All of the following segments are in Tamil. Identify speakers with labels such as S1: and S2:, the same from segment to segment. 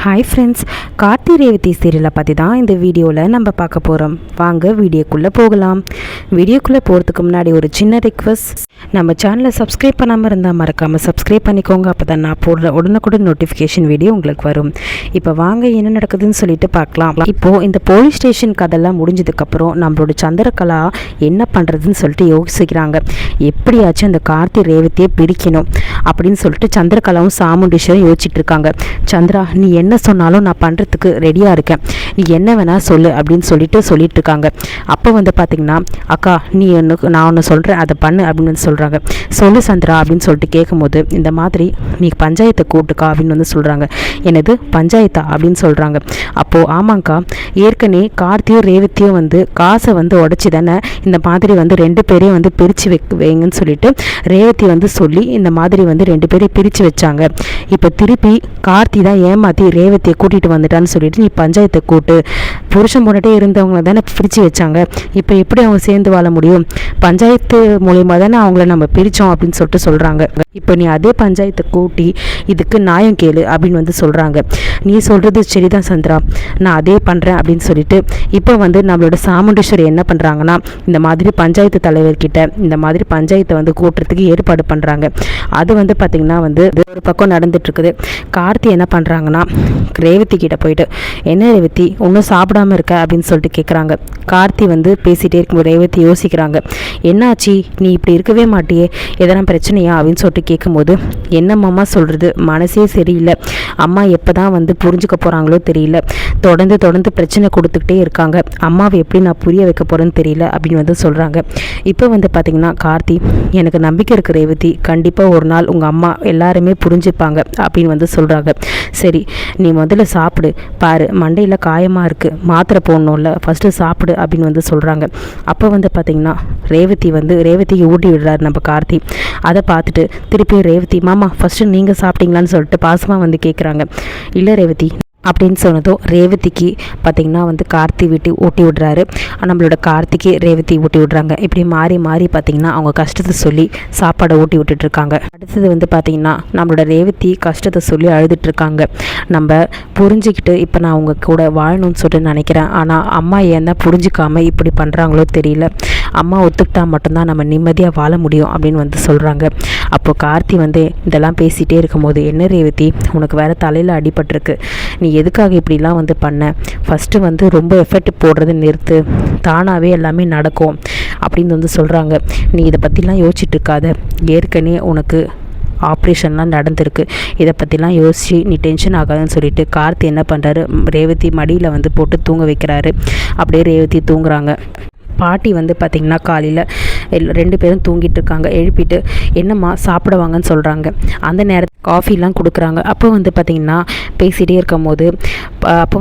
S1: ஹாய் ஃப்ரெண்ட்ஸ், கார்த்தி ரேவதி சீரியலை பற்றி தான் இந்த வீடியோவில் நம்ம பார்க்க போகிறோம். வாங்க வீடியோக்குள்ளே போகலாம். வீடியோக்குள்ளே போகிறதுக்கு முன்னாடி ஒரு சின்ன ரிக்வெஸ்ட், நம்ம சேனலை சப்ஸ்கிரைப் பண்ணாமல் இருந்தால் மறக்காமல் சப்ஸ்கிரைப் பண்ணிக்கோங்க. அப்போ தான் நான் போடுற உடனுக்குடன் நோட்டிஃபிகேஷன் வீடியோ உங்களுக்கு வரும். இப்போ வாங்க என்ன நடக்குதுன்னு சொல்லிட்டு பார்க்கலாம். இப்போது இந்த போலீஸ் ஸ்டேஷன் கதெல்லாம் முடிஞ்சதுக்கப்புறம் நம்மளோட சந்திரகலா என்ன பண்ணுறதுன்னு சொல்லிட்டு யோசிக்கிறாங்க. எப்படியாச்சும் அந்த கார்த்தி ரேவதியை பிடிக்கணும் அப்படின்னு சொல்லிட்டு சந்திரகலாவும் சாமுண்டீஸ்வரும் யோசிச்சுட்டு இருக்காங்க. சந்திரா, நீ என்ன சொன்னாலும் நான் பண்ணுறதுக்கு ரெடியாக இருக்கேன், நீ என்ன வேணால் சொல்லு அப்படின்னு சொல்லிட்டு இருக்காங்க. அப்போ பார்த்திங்கன்னா, அக்கா நீ நான் ஒன்று சொல்கிறேன் அதை பண்ணு அப்படின்னு சொல்கிறாங்க. சொல்லு சந்திரா அப்படின்னு சொல்லிட்டு கேட்கும்போது, இந்த மாதிரி நீ பஞ்சாயத்தை கூட்டுக்கா அப்படின்னு சொல்கிறாங்க. எனது பஞ்சாயத்தா அப்படின்னு சொல்கிறாங்க. அப்போது ஆமாங்க்கா, ஏற்கனவே கார்த்தியும் ரேவதியும் காசை உடச்சி தானே இந்த மாதிரி ரெண்டு பேரையும் பிரித்து வைங்கன்னு சொல்லிட்டு ரேவதி சொல்லி இந்த மாதிரி ரெண்டு பேரையும் பிரித்து வச்சாங்க. இப்போ திருப்பி கார்த்தி தான் ஏமாற்றி ரேவதியை கூட்டிகிட்டு வந்துட்டான்னு சொல்லிட்டு நீ பஞ்சாயத்தை கூட்டு. புருஷன் பொண்டாட்டே இருந்தவங்கள தானே பிரித்து வச்சாங்க, இப்போ எப்படி அவங்க சேர்ந்து வாழ முடியும்? பஞ்சாயத்து மூலியமாக தானே அவங்கள நம்ம பிரித்தோம் அப்படின்னு சொல்கிறாங்க. இப்போ நீ அதே பஞ்சாயத்தை கூட்டி இதுக்கு நியாயம் கேளு அப்படின்னு சொல்கிறாங்க. நீ சொல்கிறது சரிதான் சந்திரா, நான் அதே பண்ணுறேன் அப்படின்னு சொல்லிட்டு இப்போ நம்மளோட சாமுண்டீஸ்வரி என்ன பண்ணுறாங்கன்னா, இந்த மாதிரி பஞ்சாயத்து தலைவர்கிட்ட இந்த மாதிரி பஞ்சாயத்தை கூட்டுறதுக்கு ஏற்பாடு பண்ணுறாங்க. அது பார்த்திங்கன்னா ஒரு பக்கம் நடந்துட்டுருக்குது. கார்த்தி என்ன பண்ணுறாங்கன்னா, ரேவதி கிட்ட போயிட்டு, என்ன ரேவதி ஒன்றும் சாப்பிடாம இருக்க அப்படின்னு சொல்லிட்டு கேட்குறாங்க. கார்த்தி பேசிகிட்டே இருக்கும்போது ரேவதி யோசிக்கிறாங்க. என்னாச்சு, நீ இப்படி இருக்கவே மாட்டியே, எதனா பிரச்சனையா அப்படின்னு சொல்லிட்டு கேட்கும்போது, என்னம்மா சொல்கிறது, மனசே சரியில்லை, அம்மா எப்போ தான் புரிஞ்சுக்க போகிறாங்களோ தெரியல, தொடர்ந்து பிரச்சனை கொடுத்துக்கிட்டே இருக்காங்க, அம்மாவை எப்படி நான் புரிய வைக்க போகிறேன்னு தெரியல அப்படின்னு சொல்கிறாங்க. இப்போ பார்த்திங்கன்னா, கார்த்தி எனக்கு நம்பிக்கை இருக்குது ரேவதி, கண்டிப்பாக ஒரு நாள் உங்கள் அம்மா எல்லாருமே புரிஞ்சுப்பாங்க அப்படின்னு சொல்கிறாங்க. சரி நீ முதல்ல சாப்பிடு, பாரு மண்டையில் காயமாக இருக்குது, மாத்திரை போடணும்ல, ஃபஸ்ட்டு சாப்பிடு அப்படின்னு சொல்கிறாங்க. அப்போ பார்த்திங்கன்னா ரேவதிக்கு ஊட்டி விடுறாரு நம்ம கார்த்தி. அதை பார்த்துட்டு திருப்பி ரேவதி, மாமா ஃபஸ்ட்டு நீங்கள் சாப்பிட்டீங்களான்னு சொல்லிட்டு பாசமாக கேட்குறாங்க. இல்லை ரேவதி அப்படின்னு சொன்னதும் ரேவதிக்கு பார்த்திங்கன்னா கார்த்தி ஊட்டி விடுறாரு. நம்மளோட கார்த்திக்கு ரேவதி ஊட்டி விடுறாங்க. இப்படி மாறி பார்த்திங்கன்னா அவங்க கஷ்டத்தை சொல்லி சாப்பாடை ஊட்டி விட்டுட்ருக்காங்க. அடுத்தது பார்த்திங்கன்னா நம்மளோட ரேவதி கஷ்டத்தை சொல்லி அழுதுட்ருக்காங்க. நம்ம புரிஞ்சுக்கிட்டு இப்போ நான் அவங்க கூட வாழணும்னு சொல்லிட்டு நினைக்கிறேன், ஆனால் அம்மா ஏன் தான் புரிஞ்சிக்காமல் இப்படி பண்ணுறாங்களோ தெரியல, அம்மா ஒத்துக்கிட்டா மட்டும்தான் நம்ம நிம்மதியாக வாழ முடியும் அப்படின்னு சொல்கிறாங்க. அப்போது கார்த்தி இதெல்லாம் பேசிகிட்டே இருக்கும்போது, என்ன ரேவதி உனக்கு வேறு தலையில் அடிபட்டிருக்கு, நீ எதுக்காக இப்படிலாம் பண்ண, ஃபஸ்ட்டு ரொம்ப எஃபெக்ட் போடுறது நிறுத்து, தானாகவே எல்லாமே நடக்கும் அப்படின்னு சொல்கிறாங்க. நீ இதை பற்றிலாம் யோசிச்சுட்டு இருக்காத, ஏற்கனவே உனக்கு ஆப்ரேஷன்லாம் நடந்திருக்கு, இதை பற்றிலாம் யோசித்து நீ டென்ஷன் ஆகாதுன்னு சொல்லிட்டு கார்த்தி என்ன பண்ணுறாரு, ரேவதி மடியில் போட்டு தூங்க வைக்கிறாரு. அப்படியே ரேவதி தூங்குறாங்க. பாட்டி பார்த்திங்கன்னா காலையில் ரெண்டு பேரும் தூங்கிட்டு இருக்காங்க. எழுப்பிட்டு என்னம்மா சாப்பிடுவாங்கன்னு சொல்கிறாங்க. அந்த நேரத்தில் காஃபிலாம் கொடுக்குறாங்க. அப்போ பார்த்திங்கன்னா பேசிகிட்டே இருக்கும் போது, அப்போ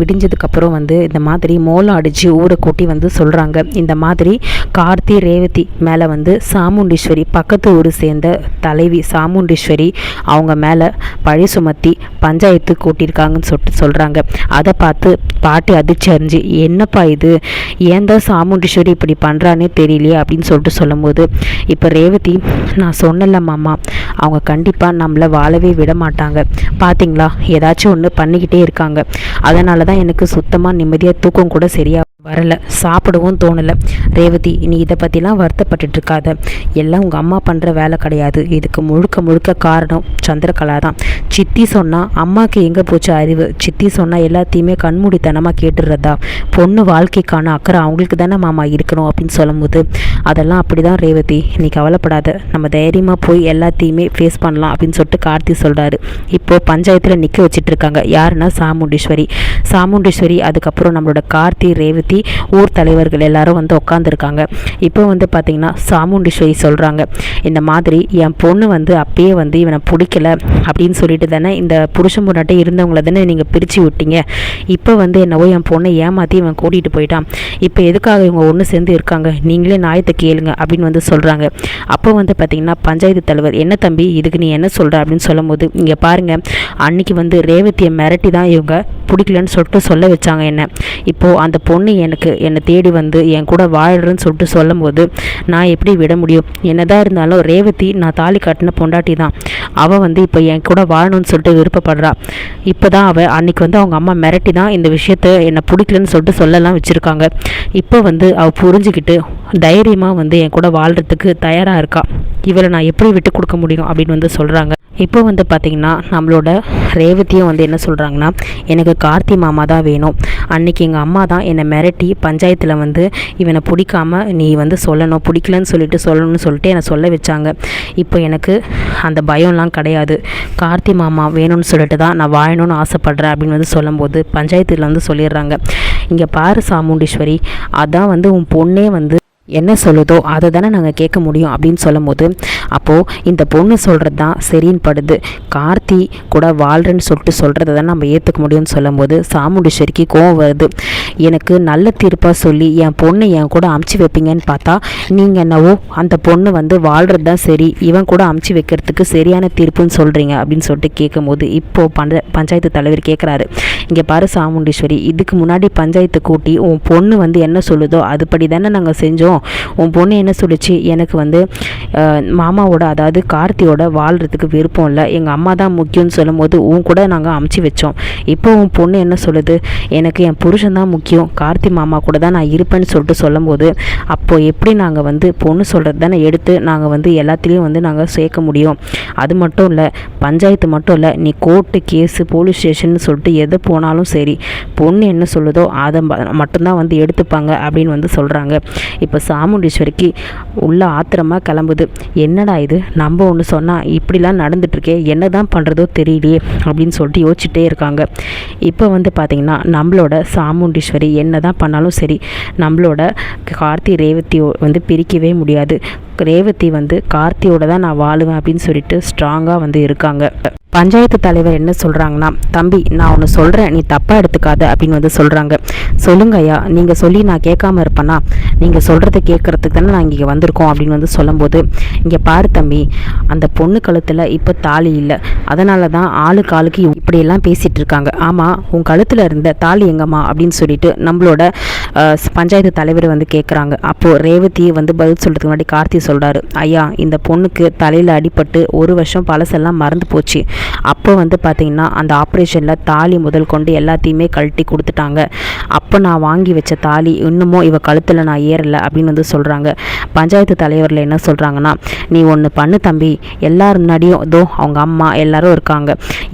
S1: விடிஞ்சதுக்கப்புறம் இந்த மாதிரி மோளம் அடித்து ஊரை கூட்டி சொல்கிறாங்க. இந்த மாதிரி கார்த்தி ரேவதி மேலே சாமுண்டீஸ்வரி பக்கத்து ஊர் சேர்ந்த தலைவி சாமுண்டீஸ்வரி அவங்க மேலே பழி சுமத்தி பஞ்சாயத்து கூட்டியிருக்காங்கன்னு சொல்கிறாங்க. அதை பார்த்து பாட்டி அதிர்ச்சி அறிஞ்சு, என்னப்பா இது, ஏன் தான் சாமுண்டீஸ்வரி இப்படி பண்ணுறானே தெரியலையே அப்படின்னு சொல்லிட்டு சொல்லும்போது, இப்போ ரேவதி நான் சொன்னல மாமா, அவங்க கண்டிப்பாக நம்மளை வாழவே விட மாட்டாங்க, பார்த்தீங்களா ஏதாச்சும் ஒன்று பண்ணிக்கிட்டே இருக்காங்க, அதனால தான் எனக்கு சுத்தமாக நிம்மதியாக தூக்கம் கூட சரியாக வரலை, சாப்பிடவும் தோணலை. ரேவதி நீ இதை பற்றிலாம் வருத்தப்பட்டு இருக்காத, எல்லாம் உங்கள் அம்மா பண்ணுற வேலை கிடையாது, இதுக்கு முழுக்க காரணம் சந்திரகலா தான். சித்தி சொன்னால் அம்மாவுக்கு எங்கே போச்சு அறிவு, சித்தி சொன்னால் எல்லாத்தையுமே கண்மூடித்தனமாக கேட்டுடுறதா, பொண்ணு வாழ்க்கைக்கான அக்கறை அவங்களுக்கு தானே மாமா இருக்கணும் அப்படின்னு சொல்லும்போது, அதெல்லாம் அப்படி தான் ரேவதி, நீ கவலைப்படாத, நம்ம தைரியமாக போய் எல்லாத்தையுமே ஃபேஸ் பண்ணலாம் அப்படின்னு சொல்லிட்டு கார்த்தி சொல்கிறாரு. இப்போது பஞ்சாயத்தில் நிற்க வச்சிட்ருக்காங்க. யாருன்னா சாமுண்டீஸ்வரி, அதுக்கப்புறம் நம்மளோட கார்த்தி ரேவதி ஊர் தலைவர்கள் எல்லாரும் உட்காந்துருக்காங்க. இப்போ பார்த்திங்கன்னா சாமுண்டீஸ்வரி சொல்கிறாங்க, இந்த மாதிரி என் பொண்ணு அப்பயே இவனை பிடிக்கல அப்படின்னு சொல்லிட்டு தானே இந்த புருஷன் பொண்டாட்டி இருந்தவங்கள தானே நீங்கள் பிரித்து விட்டீங்க, இப்போ என்னவோ என் பொண்ணை ஏமாற்றி இவன் கூட்டிகிட்டு போயிட்டான், இப்போ எதுக்காக இவங்க ஒன்று சேர்ந்து இருக்காங்க, நீங்களே நியாயத்தை கேளுங்க அப்படின்னு சொல்கிறாங்க. அப்போ பார்த்திங்கன்னா பஞ்சாயத்து தலைவர், என்ன தம்பி இதுக்கு நீ என்ன சொல்கிற அப்படின்னு சொல்லும் போது, இங்கே பாருங்கள், அன்னைக்கு ரேவதியை மிரட்டி தான் இவங்க பிடிக்கலன்னு சொல்லிட்டு சொல்ல வச்சாங்க என்ன. இப்போது அந்த பொண்ணு என்னை தேடி வந்து என் கூட வாழ்கிறேன்னு சொல்லிட்டு சொல்லும் போது நான் எப்படி விட முடியும்? என்னதான் இருந்தாலும் ரேவதி நான் தாலி கட்டின பொண்டாட்டி தான். அவள் வந்து இப்போ என் கூட வாழணும்னு சொல்லிட்டு விருப்பப்படுறா. இப்போ தான் அவள் அன்றைக்கி வந்து அவங்க அம்மா மிரட்டி தான் இந்த விஷயத்த என்னை பிடிக்கலன்னு சொல்லிட்டு சொல்லலாம் வச்சுருக்காங்க. இப்போ வந்து அவள் புரிஞ்சுக்கிட்டு தைரியமாக வந்து என் கூட வாழ்கிறதுக்கு தயாராக இருக்கா. இவளை நான் எப்படி விட்டு கொடுக்க முடியும் அப்படின்னு வந்து சொல்கிறாங்க. இப்போ வந்து பார்த்திங்கன்னா நம்மளோட ரேவதியும் வந்து என்ன சொல்கிறாங்கன்னா, எனக்கு கார்த்தி மாமா தான் வேணும். அன்றைக்கி எங்கள் அம்மா தான் என்னை மிரட்டி பஞ்சாயத்தில் வந்து இவனை பிடிக்காம நீ வந்து சொல்லணும், பிடிக்கலன்னு சொல்லணும்னு சொல்லிட்டு என்னை சொல்ல வச்சாங்க. இப்போ எனக்கு அந்த பயம்லாம் கிடையாது. கார்த்தி மாமா வேணும்னு சொல்லிட்டு தான் நான் வாழணும்னு ஆசைப்பட்றேன் அப்படின்னு வந்து சொல்லும்போது பஞ்சாயத்தில் வந்து சொல்லிடுறாங்க, இங்கே பாரு சாமுண்டீஸ்வரி, அதான் வந்து உன் பொண்ணே வந்து என்ன சொல்லுதோ அதை தானே நாங்கள் கேட்க முடியும் அப்படின்னு சொல்லும் போது, அப்போது இந்த பொண்ணு சொல்கிறது தான் சரின்னு படுது. கார்த்தி கூட வாழ்கிறேன்னு சொல்கிறத தான் நம்ம ஏற்றுக்க முடியும்னு சொல்லும் போது சாமுண்டீஸ்வரிக்கு கோவம் வருது. எனக்கு நல்ல தீர்ப்பாக சொல்லி என் பொண்ணை என் கூட அமுச்சு வைப்பீங்கன்னு பார்த்தா நீங்கள் என்னவோ அந்த பொண்ணு வந்து வாழ்கிறது தான் சரி, இவன் கூட அமுச்சு வைக்கிறதுக்கு சரியான தீர்ப்புன்னு சொல்கிறீங்க அப்படின்னு சொல்லிட்டு கேட்கும் போது இப்போது பஞ்சாயத்து தலைவர் கேட்குறாரு, இங்கே பாரு சாமுண்டீஸ்வரி, இதுக்கு முன்னாடி பஞ்சாயத்து கூட்டி உன் பொண்ணு வந்து என்ன சொல்லுதோ அதுபடி தானே நாங்கள் செஞ்சோம். உன் பொண்ணு என்ன சொல்லிச்சு, எனக்கு வந்து மாமாவோட அதாவது கார்த்தியோட வாழ்கிறதுக்கு விருப்பம் இல்லை, எங்கள் அம்மா தான் முக்கியம்னு சொல்லும் போது உன் கூட நாங்கள் அமுச்சு வச்சோம். இப்போ உன் பொண்ணு என்ன சொல்லுது, எனக்கு என் புருஷன் தான் முக்கியம், கார்த்தி மாமா கூட தான் நான் இருப்பேன்னு சொல்லிட்டு சொல்லும் போது அப்போது எப்படி நாங்கள் வந்து பொண்ணு சொல்கிறது தானே எடுத்து நாங்கள் வந்து எல்லாத்துலேயும் வந்து நாங்கள் சேர்க்க முடியும்? அது மட்டும் இல்லை, பஞ்சாயத்து மட்டும் இல்லை, நீ கோர்ட்டு கேஸு போலீஸ் ஸ்டேஷன் சொல்லிட்டு எது போனாலும் சரி, பொண்ணு என்ன சொல்லுதோ அதை மட்டும்தான் வந்து எடுத்துப்பாங்க அப்படின்னு வந்து சொல்கிறாங்க. இப்போ சாமுண்டீஸ்வரிக்கு உள்ள ஆத்திரமாக கிளம்புது. என்னடா இது, நம்ம ஒன்று சொன்னால் இப்படிலாம் நடந்துட்டுருக்கே, என்ன தான் பண்ணுறதோ தெரியலையே அப்படின்னு சொல்லிட்டு யோசிச்சுட்டே இருக்காங்க. இப்போ வந்து பார்த்திங்கன்னா நம்மளோட சாமுண்டீஸ்வரி என்ன தான் பண்ணாலும் சரி, நம்மளோட கார்த்தி ரேவதி வந்து பிரிக்கவே முடியாது. ரேவதி வந்து கார்த்தியோட தான் நான் வாழுவேன் அப்படின்னு சொல்லிட்டு ஸ்ட்ராங்காக வந்து இருக்காங்க. பஞ்சாயத்து தலைவர் என்ன சொல்கிறாங்கன்னா, தம்பி நான் ஒன்று சொல்கிறேன், நீ தப்பாக எடுத்துக்காத அப்படின்னு வந்து சொல்கிறாங்க. சொல்லுங்க ஐயா, நீங்கள் சொல்லி நான் கேட்காம இருப்பேனா? நீங்கள் சொல்கிறத கேட்குறதுக்கு தானே நான் இங்கே வந்திருக்கோம் அப்படின்னு வந்து சொல்லும்போது, இங்கே பாரு தம்பி, அந்த பொண்ணு கழுத்தில் இப்போ தாலி இல்லை, அதனால தான் ஆளுக்கு இப்படியெல்லாம் பேசிகிட்டு இருக்காங்க. ஆமாம், உன் கழுத்தில் இருந்த தாலி எங்கம்மா அப்படின்னு சொல்லிட்டு நம்மளோட பஞ்சாயத்து தலைவர் வந்து கேட்குறாங்க. அப்போது ரேவதி வந்து பதில் சொல்கிறதுக்கு முன்னாடி கார்த்தி சொல்கிறாரு, ஐயா இந்த பொண்ணுக்கு தலையில் அடிபட்டு 1 வருஷம் பழசெல்லாம் மறந்து போச்சு. அப்போ வந்து பார்த்திங்கன்னா அந்த ஆப்ரேஷனில் தாலி முதல் கொண்டு எல்லாத்தையுமே கழட்டி கொடுத்துட்டாங்க. அப்போ நான் வாங்கி வச்ச தாலி இன்னமும் இவ கழுத்தில் நான் ஏறலை அப்படின்னு வந்து சொல்கிறாங்க. பஞ்சாயத்து தலைவரில் என்ன சொல்கிறாங்கன்னா, நீ ஒன்று பண்ணு தம்பி, எல்லாரும் முன்னாடியும் இதோ அவங்க அம்மா எல்லாரும் இருக்காங்க,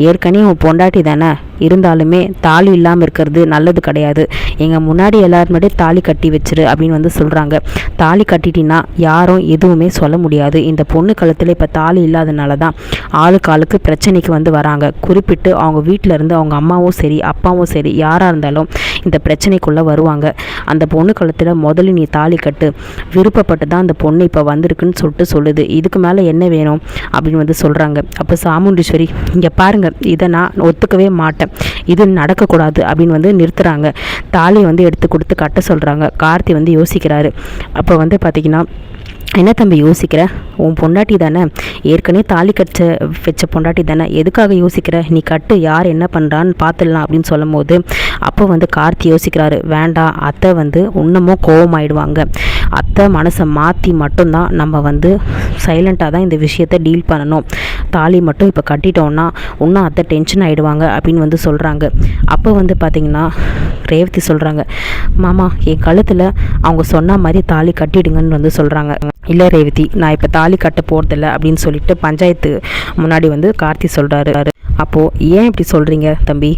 S1: ஏற்கனவே உன் பொண்டாட்டி தானே, இருந்தாலுமே தாலி இல்லாமல் இருக்கிறது நல்லது கிடையாது, எங்கள் முன்னாடி எல்லாரும் முன்னாடி தாலி கட்டி வச்சிரு அப்படின்னு வந்து சொல்கிறாங்க. தாலி கட்டிட்டின்னா யாரும் எதுவுமே சொல்ல முடியாது. இந்த பொண்ணு கழுத்தில் இப்போ தாலி இல்லாதனால தான் ஆளுக்கு பிரச்சனைக்கு வந்து வராங்க. குறிப்பிட்டு அவங்க வீட்டில் இருந்து அவங்க அம்மாவும் சரி அப்பாவும் சரி யாராக இருந்தாலும் இந்த பிரச்சனைக்குள்ளே வருவாங்க. அந்த பொண்ணு கழுத்தில் முதல்ல நீ தாலி கட்டு, விருப்பப்பட்டு தான் அந்த பொண்ணு இப்போ வந்திருக்குன்னு சொல்லிட்டு சொல்லுது, இதுக்கு மேலே என்ன வேணும் அப்படின்னு வந்து சொல்கிறாங்க. அப்போ சாமுண்டீஸ்வரி, இங்கே பாருங்கள், இதை நான் ஒத்துக்கவே மாட்டேன், இது நடக்கக்கூடாது அப்படின்னு வந்து நிறுத்துகிறாங்க. தாலியை வந்து எடுத்து கொடுத்து கட்ட சொல்கிறாங்க. கார்த்தி வந்து யோசிக்கிறாரு. அப்போ வந்து பார்த்திங்கன்னா, என்ன தம்பி யோசிக்கிற, உன் பொண்டாட்டி தானே, ஏற்கனவே தாலி வச்ச பொண்டாட்டி தானே, எதுக்காக யோசிக்கிற, நீ கட்டு, யார் என்ன பண்ணுறான்னு பார்த்துடலாம் அப்படின்னு சொல்லும் போது அப்போ வந்து கார்த்தி யோசிக்கிறாரு, வேண்டாம் அத்தை வந்து இன்னமும் கோவமாயிடுவாங்க, அத்தை மனசை மாற்றி மட்டும்தான் நம்ம வந்து சைலண்ட்டாக தான் இந்த விஷயத்தை டீல் பண்ணணும், தாலி மட்டும் இப்போ கட்டிட்டோன்னா இன்னும் அத்தை டென்ஷன் ஆகிடுவாங்க அப்படின்னு வந்து சொல்கிறாங்க. அப்போ வந்து பார்த்திங்கன்னா ரேவதி சொல்கிறாங்க, மாமா என் கழுத்தில் அவங்க சொன்ன மாதிரி தாலி கட்டிடுங்கன்னு வந்து சொல்கிறாங்க. இல்லை ரேவதி, நான் இப்போ தாலி கட்ட போகிறதில்ல அப்படின்னு சொல்லிட்டு பஞ்சாயத்து முன்னாடி வந்து கார்த்தி சொல்கிறாரு. அப்போது ஏன் இப்படி சொல்கிறீங்க தம்பி,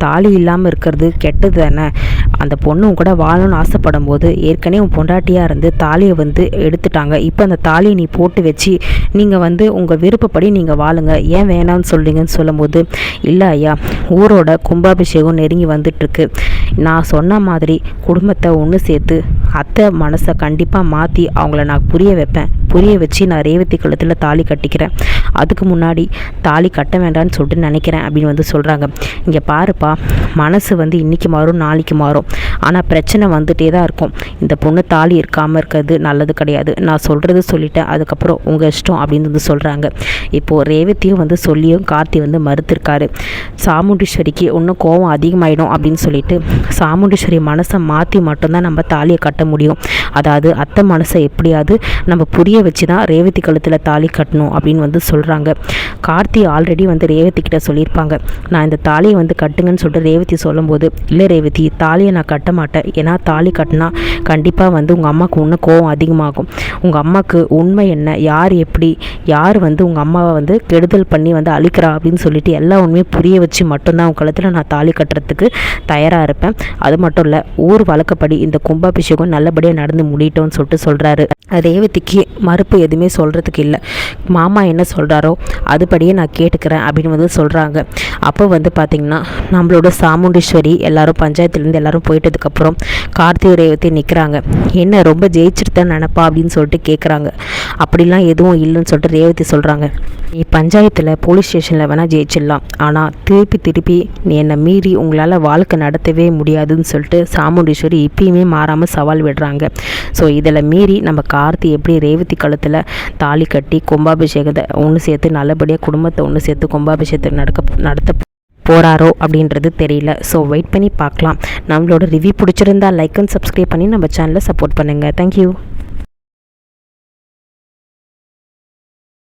S1: தாலி இல்லாமல் இருக்கிறது கெட்டது தானே, அந்த பொண்ணும் கூட வாழணும்னு ஆசைப்படும் போது ஏற்கனவே உன் பொண்டாட்டியாக இருந்து தாலியை வந்து எடுத்துட்டாங்க, இப்போ அந்த தாலியை நீ போட்டு வச்சு நீங்கள் வந்து உங்கள் விருப்பப்படி நீங்கள் வாழுங்க, ஏன் வேணாம்னு சொல்கிறீங்கன்னு சொல்லும்போது, இல்லை ஐயா ஊரோட கும்பாபிஷேகம் நெருங்கி வந்துட்டுருக்கு, நான் சொன்ன மாதிரி குடும்பத்தை ஒன்று சேர்த்து அத்தை மனசை கண்டிப்பாக மாற்றி அவங்கள நான் புரிய வச்சு நான் ரேவதி கழுத்தில் தாலி கட்டிக்கிறேன், அதுக்கு முன்னாடி தாலி கட்ட வேண்டாம்னு சொல்லிட்டு நினைக்கிறேன் அப்படின்னு வந்து சொல்கிறாங்க. இங்கே பாருப்பா, மனசு வந்து இன்றைக்கி மாறும் நாளைக்கு மாறும், ஆனால் பிரச்சனை வந்துகிட்டே தான் இருக்கும். இந்த பொண்ணு தாலி இருக்காமல் இருக்கிறது நல்லது கிடையாது. நான் சொல்கிறது சொல்லிட்டேன், அதுக்கப்புறம் உங்கள் இஷ்டம் அப்படின்னு வந்து சொல்கிறாங்க. இப்போது ரேவதியும் வந்து சொல்லியும் கார்த்தி வந்து மறுத்திருக்காரு. சாமுண்டீஸ்வரிக்கு இன்னும் கோவம் அதிகமாகிடும் அப்படின்னு சொல்லிட்டு சாமுண்டீஸ்வரி மனசை மாற்றி மட்டும்தான் நம்ம தாலியை கட்ட முடியும். அதாவது அத்தை மனசை எப்படியாவது நம்ம புரிய வச்சு தான் ரேவதி கழுத்தில் தாலி கட்டணும் அப்படின்னு வந்து சொல்கிறாங்க. கார்த்தி ஆல்ரெடி வந்து ரேவதி கிட்ட சொல்லியிருப்பாங்க, நான் இந்த தாலியை வந்து கட்டுங்கன்னு சொல்லிட்டு ரேவதி சொல்லும்போது, இல்லை ரேவதி தாலியை நான் கட்ட மாட்டேன், ஏன்னா தாலி கட்டினா கண்டிப்பாக வந்து உங்கள் அம்மாவுக்கு இன்னும் கோவம் அதிகமாகும். உங்கள் அம்மாவுக்கு உண்மை என்ன, யார் எப்படி, யார் வந்து உங்கள் அம்மாவை வந்து கெடுதல் பண்ணி வந்து அழிக்கிறா அப்படின்னு சொல்லிட்டு எல்லா உண்மையும் புரிய வச்சு மட்டும்தான் உங்கள் கழுத்தில் நான் தாலி கட்டுறதுக்கு தயாராக இருப்பேன். அது மட்டும் இல்லை, ஊர் வழக்கப்படி இந்த கும்பாபிஷேகம் நல்லபடியாக நடந்து முடியட்டோன்னு சொல்லிட்டு சொல்கிறாரு. ரேவதிக்கு மறுப்பு எதுவுமே சொல்கிறதுக்கு இல்லை. மாமா என்ன சொல்கிறாரோ அதுபடியே நான் கேட்டுக்கிறேன் அப்படின்னு வந்து சொல்கிறாங்க. அப்போ வந்து பார்த்திங்கன்னா நம்மளோட சாமுண்டீஸ்வரி எல்லாரும் பஞ்சாயத்துலேருந்து எல்லாரும் போயிட்டதுக்கப்புறம் கார்த்திகை ரேவதி நிற்கிறாங்க. என்ன ரொம்ப ஜெயிச்சுட்டு தான் நினப்பா அப்படின்னு சொல்லிட்டு கேட்குறாங்க. அப்படிலாம் எதுவும் இல்லைன்னு சொல்லிட்டு ரேவதி சொல்கிறாங்க. நீ பஞ்சாயத்தில் போலீஸ் ஸ்டேஷனில் வேணால் ஜெயிச்சிடலாம், ஆனால் திருப்பி நீ என்னை மீறி உங்களால் வாழ்க்கை நடத்தவே முடியாதுன்னு சொல்லிட்டு சாமுண்டீஸ்வரி இப்பயுமே மாறாமல் சவால் விடுறாங்க. ஸோ இதில் மீறி நம்ம கார்த்தி எப்படி ரேவதி கழுத்தில் தாலி கட்டி கும்பாபிஷேகத்தை ஒன்று சேர்த்து நல்லபடியாக குடும்பத்தை ஒன்று சேர்த்து கும்பாபிஷேகத்தை நடத்த போகிறாரோ அப்படின்றது தெரியல. ஸோ வெயிட் பண்ணி பார்க்கலாம். நம்மளோட ரிவ்யூ பிடிச்சிருந்தா லைக் அண்ட் சப்ஸ்கிரைப் பண்ணி நம்ம சேனலை சப்போர்ட் பண்ணுங்கள். தேங்க்யூ.